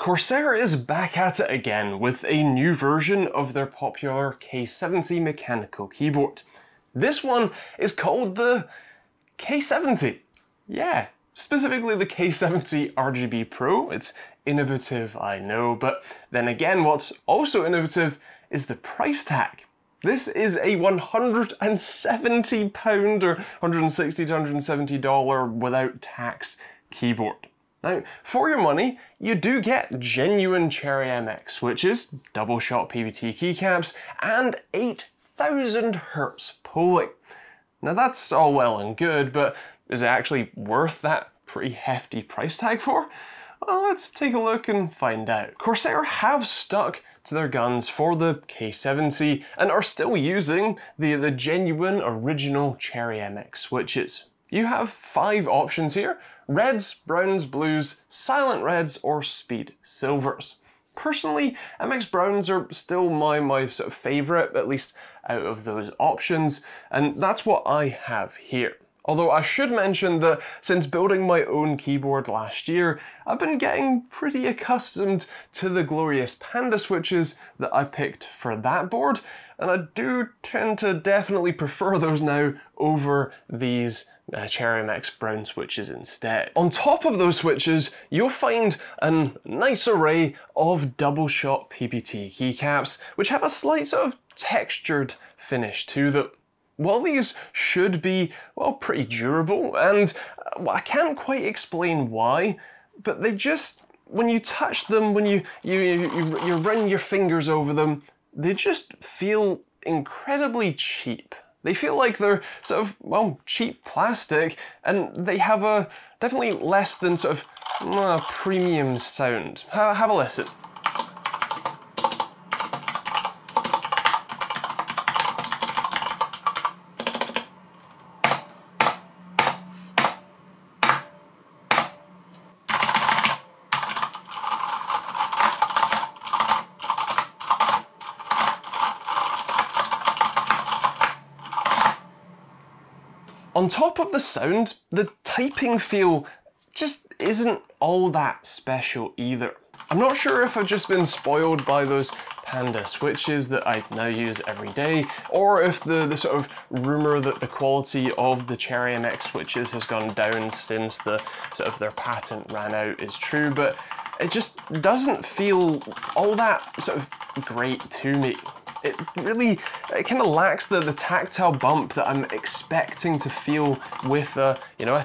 Corsair is back at it again with a new version of their popular K70 mechanical keyboard. This one is called the K70. Yeah, specifically the K70 RGB Pro. It's innovative, I know, but then again, what's also innovative is the price tag. This is a £170 or $160 to $170 without tax keyboard. Now, for your money, you do get genuine Cherry MX, which is double shot PBT keycaps and 8,000 Hz polling. Now that's all well and good, but is it actually worth that pretty hefty price tag for? Well, let's take a look and find out. Corsair have stuck to their guns for the K70 and are still using the genuine original Cherry MX switches. You have 5 options here: reds, browns, blues, silent reds, or speed silvers. Personally, MX browns are still my sort of favourite, at least out of those options, and that's what I have here. Although I should mention that since building my own keyboard last year, I've been getting pretty accustomed to the glorious Panda switches that I picked for that board, and I do tend to definitely prefer those now over these Cherry MX brown switches instead. On top of those switches, you'll find a nice array of double shot PBT keycaps, which have a slight sort of textured finish to them. While these should be, well, pretty durable, and I can't quite explain why, but they just, when you touch them, when you run your fingers over them, they just feel incredibly cheap. They feel like they're sort of, well, cheap plastic, and they have a definitely less than sort of premium sound. Have a listen. On top of the sound, the typing feel just isn't all that special either. I'm not sure if I've just been spoiled by those Panda switches that I now use every day, or if the sort of rumour that the quality of the Cherry MX switches has gone down since the sort of their patent ran out is true, but it just doesn't feel all that sort of great to me. It kind of lacks the tactile bump that I'm expecting to feel with a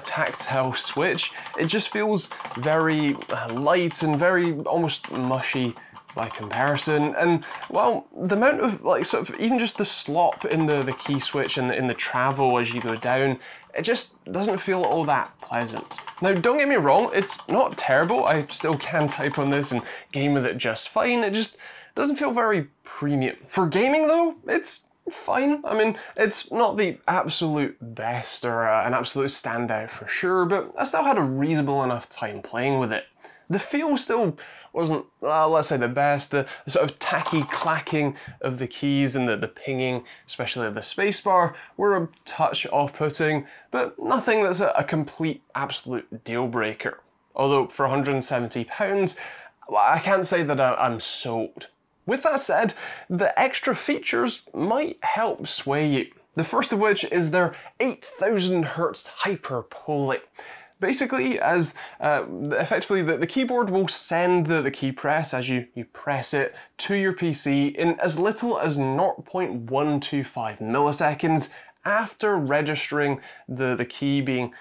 tactile switch. It just feels very light and very almost mushy by comparison. And well, the amount of sort of even just the slop in the key switch and in the travel as you go down, it just doesn't feel all that pleasant. Now, don't get me wrong, it's not terrible. I still can type on this and game with it just fine. It just doesn't feel very premium. For gaming though, it's fine. I mean, it's not the absolute best or an absolute standout for sure, but I still had a reasonable enough time playing with it. The feel still wasn't, let's say, the best. The sort of tacky clacking of the keys and the pinging, especially of the spacebar, were a touch off-putting, but nothing that's a complete absolute deal breaker. Although for £170, I can't say that I'm sold. With that said, the extra features might help sway you. The first of which is their 8,000 Hz hyper polling. Basically, as effectively the keyboard will send the key press as you press it to your PC in as little as 0.125 milliseconds after registering the key being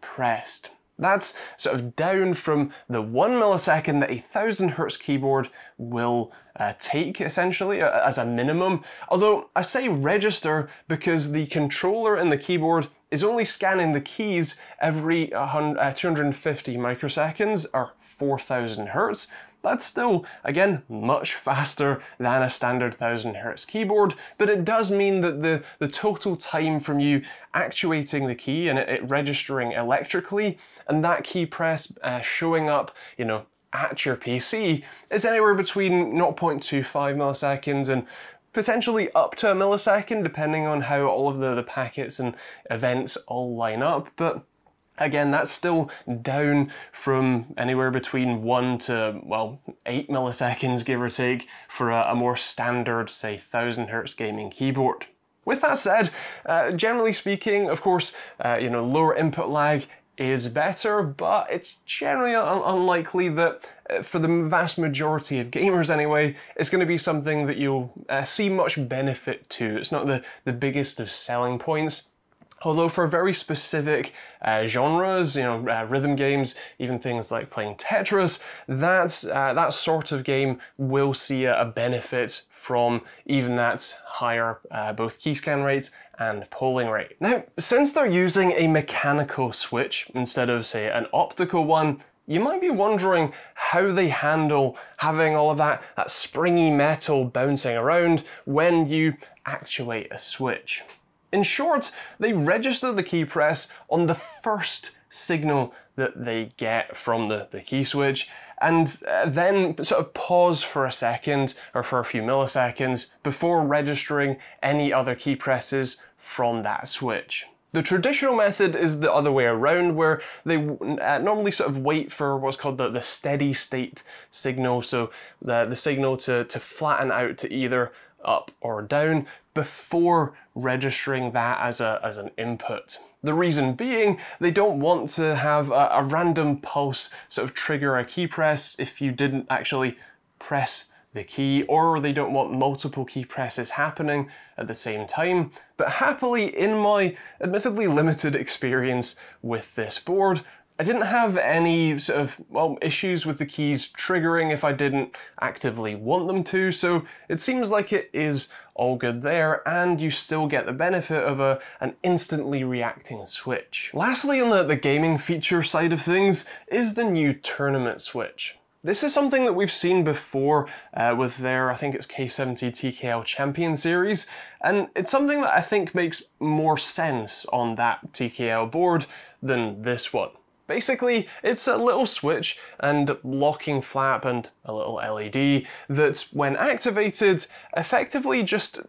pressed. That's sort of down from the 1 millisecond that a 1,000 Hz keyboard will take, essentially, as a minimum. Although I say register because the controller in the keyboard is only scanning the keys every 250 microseconds, or 4,000 Hz. That's still, again, much faster than a standard 1,000 Hz keyboard, but it does mean that the total time from you actuating the key and it registering electrically, and that key press showing up, at your PC is anywhere between 0.25 milliseconds and potentially up to a millisecond, depending on how all of the packets and events all line up. But Again, that's still down from anywhere between 1 to, well, 8 milliseconds, give or take, for a more standard, say, 1000 Hz gaming keyboard. With that said, generally speaking, of course, lower input lag is better, but it's generally unlikely that for the vast majority of gamers anyway, it's going to be something that you'll see much benefit to. It's not the biggest of selling points. Although for very specific genres, rhythm games, even things like playing Tetris, that sort of game will see a benefit from even that higher both key scan rate and polling rate. Now, since they're using a mechanical switch instead of, say, an optical one, you might be wondering how they handle having all of that springy metal bouncing around when you actuate a switch. In short, they register the key press on the first signal that they get from the key switch, and then sort of pause for a second or for a few milliseconds before registering any other key presses from that switch. The traditional method is the other way around, where they normally sort of wait for what's called the steady state signal, so the signal to flatten out to either up or down before registering that as an input. The reason being, they don't want to have a random pulse sort of trigger a key press if you didn't actually press the key, or they don't want multiple key presses happening at the same time. But happily, in my admittedly limited experience with this board, I didn't have any sort of, issues with the keys triggering if I didn't actively want them to, so it seems like it is all good there, and you still get the benefit of an instantly reacting switch. Lastly, on the gaming feature side of things is the new tournament switch. This is something that we've seen before with their, I think it's K70 TKL Champion series, and it's something that I think makes more sense on that TKL board than this one. Basically, it's a little switch and locking flap and a little LED that, when activated, effectively just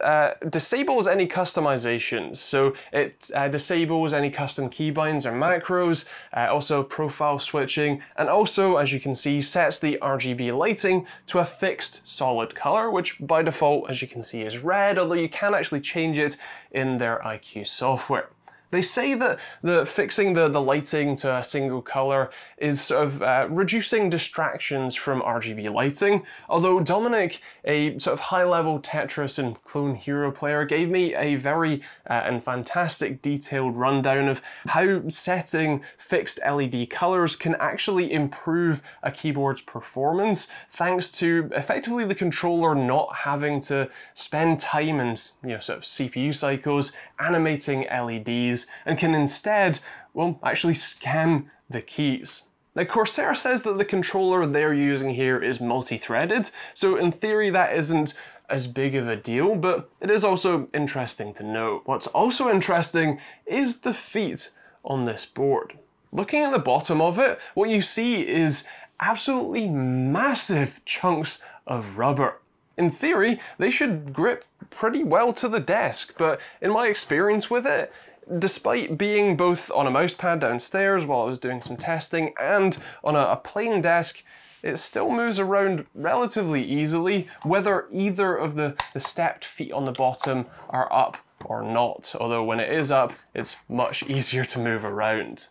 disables any customizations. So it disables any custom keybinds or macros, also profile switching, and also, as you can see, sets the RGB lighting to a fixed solid color, which by default, as you can see, is red, although you can actually change it in their IQ software. They say that fixing the lighting to a single color is sort of reducing distractions from RGB lighting, although Dominic, a sort of high-level Tetris and Clone Hero player, gave me a very and fantastic detailed rundown of how setting fixed LED colors can actually improve a keyboard's performance, thanks to effectively the controller not having to spend time and sort of CPU cycles animating LEDs, and can instead, actually scan the keys. Now, Corsair says that the controller they're using here is multi-threaded, so in theory that isn't as big of a deal, but it is also interesting to note. What's also interesting is the feet on this board. Looking at the bottom of it, what you see is absolutely massive chunks of rubber. In theory, they should grip pretty well to the desk, but in my experience with it, despite being both on a mousepad downstairs while I was doing some testing and on a plain desk, it still moves around relatively easily, whether either of the stepped feet on the bottom are up or not, although when it is up, it's much easier to move around.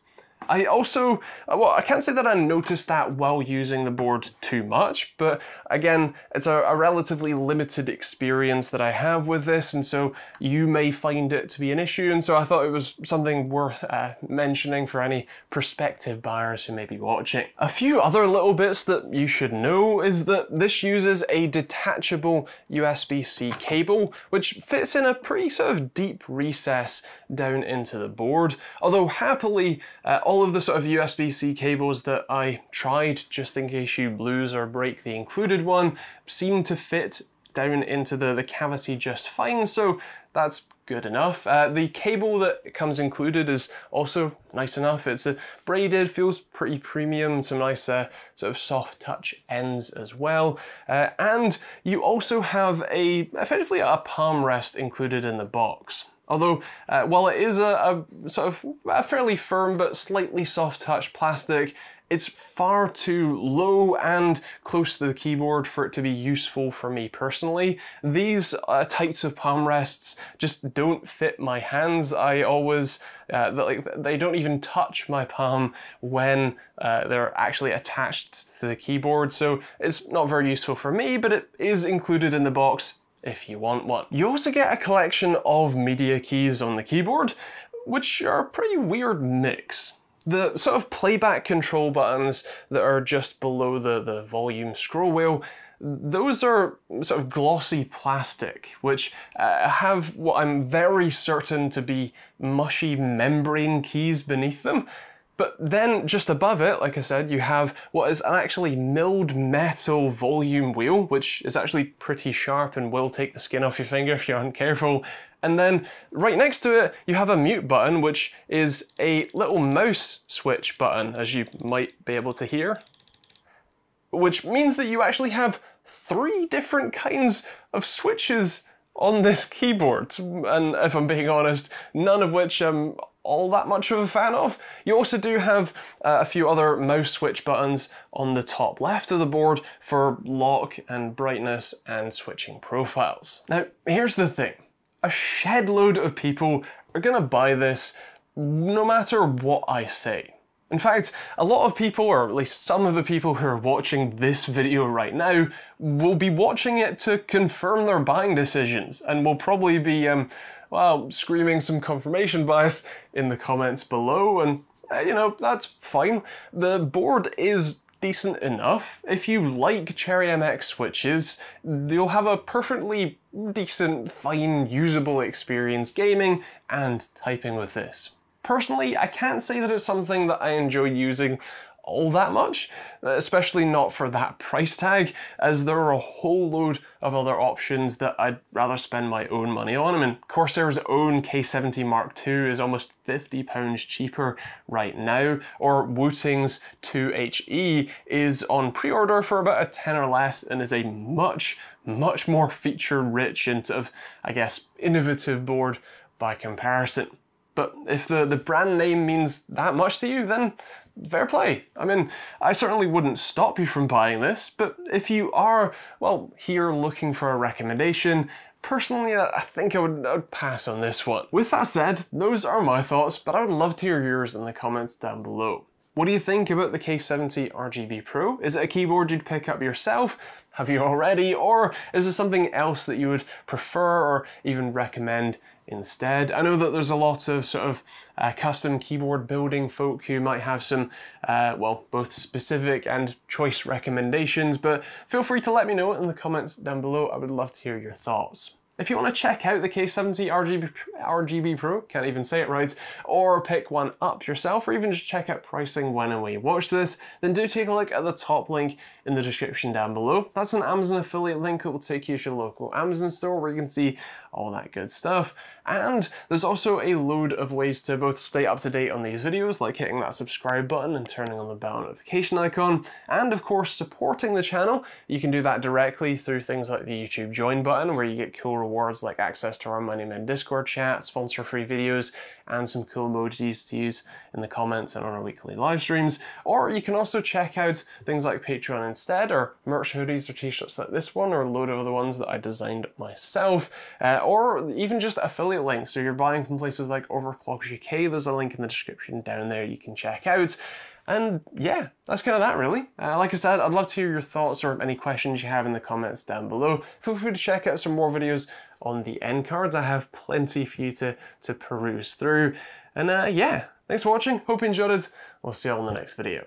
I also, I can't say that I noticed that while using the board too much, but again, it's a relatively limited experience that I have with this, and so you may find it to be an issue, and so I thought it was something worth mentioning for any prospective buyers who may be watching. A few other little bits that you should know is that this uses a detachable USB-C cable, which fits in a pretty sort of deep recess down into the board, although happily, all of the sort of USB-C cables that I tried, just in case you lose or break the included one, seem to fit down into the cavity just fine, so that's good enough. The cable that comes included is also nice enough. It's braided, feels pretty premium, some nice sort of soft touch ends as well. And you also have effectively a palm rest included in the box. Although, while it is a sort of a fairly firm but slightly soft touch plastic, it's far too low and close to the keyboard for it to be useful for me personally. These types of palm rests just don't fit my hands. I always, they don't even touch my palm when they're actually attached to the keyboard, so it's not very useful for me, but it is included in the box if you want one. You also get a collection of media keys on the keyboard, which are a pretty weird mix. The sort of playback control buttons that are just below the volume scroll wheel, those are sort of glossy plastic, which have what I'm very certain to be mushy membrane keys beneath them. But then just above it, like I said, you have what is an actually milled metal volume wheel, which is actually pretty sharp and will take the skin off your finger if you aren't careful. And then right next to it, you have a mute button, which is a little mouse switch button, as you might be able to hear. Which means that you actually have 3 different kinds of switches on this keyboard. And if I'm being honest, none of which I'm all that much of a fan of. You also do have a few other mouse switch buttons on the top left of the board for lock and brightness and switching profiles. Now, here's the thing. A shed load of people are gonna buy this no matter what I say. In fact, a lot of people, or at least some of the people who are watching this video right now, will be watching it to confirm their buying decisions and will probably be, well, screaming some confirmation bias in the comments below, and you know, that's fine. The board is decent enough. If you like Cherry MX switches, you'll have a perfectly decent, fine, usable experience gaming and typing with this. Personally, I can't say that it's something that I enjoy using all that much, especially not for that price tag, as there are a whole load of other options that I'd rather spend my own money on. I mean, Corsair's own K70 Mark II is almost £50 cheaper right now, or Wooting's 2HE is on pre-order for about a 10 or less and is a much more feature-rich and sort of, I guess, innovative board by comparison. But if the brand name means that much to you, then fair play. I mean, I certainly wouldn't stop you from buying this, but if you are, well, here looking for a recommendation, personally, I think I would pass on this one. With that said, those are my thoughts, but I would love to hear yours in the comments down below. What do you think about the K70 RGB Pro? Is it a keyboard you'd pick up yourself? Have you already? Or is there something else that you would prefer or even recommend instead? I know that there's a lot of sort of custom keyboard building folk who might have some, well, both specific and choice recommendations, but feel free to let me know in the comments down below. I would love to hear your thoughts. If you want to check out the K70 RGB Pro, can't even say it right, or pick one up yourself, or even just check out pricing when and where you watch this, then do take a look at the top link in the description down below. That's an Amazon affiliate link that will take you to your local Amazon store where you can see all that good stuff. And there's also a load of ways to both stay up to date on these videos, like hitting that subscribe button and turning on the bell notification icon, and of course supporting the channel. You can do that directly through things like the YouTube join button, where you get cool rewards like access to our Money Men Discord chat, sponsor free videos, and some cool emojis to use in the comments and on our weekly live streams. Or you can also check out things like Patreon instead, or merch hoodies or t-shirts like this one, or a load of other ones that I designed myself, or even just affiliate links. So you're buying from places like Overclockers UK, there's a link in the description down there you can check out. And yeah, that's kind of that really. Like I said, I'd love to hear your thoughts or any questions you have in the comments down below. Feel free to check out some more videos on the end cards. I have plenty for you to peruse through. And yeah, thanks for watching. Hope you enjoyed it. We'll see you all in the next video.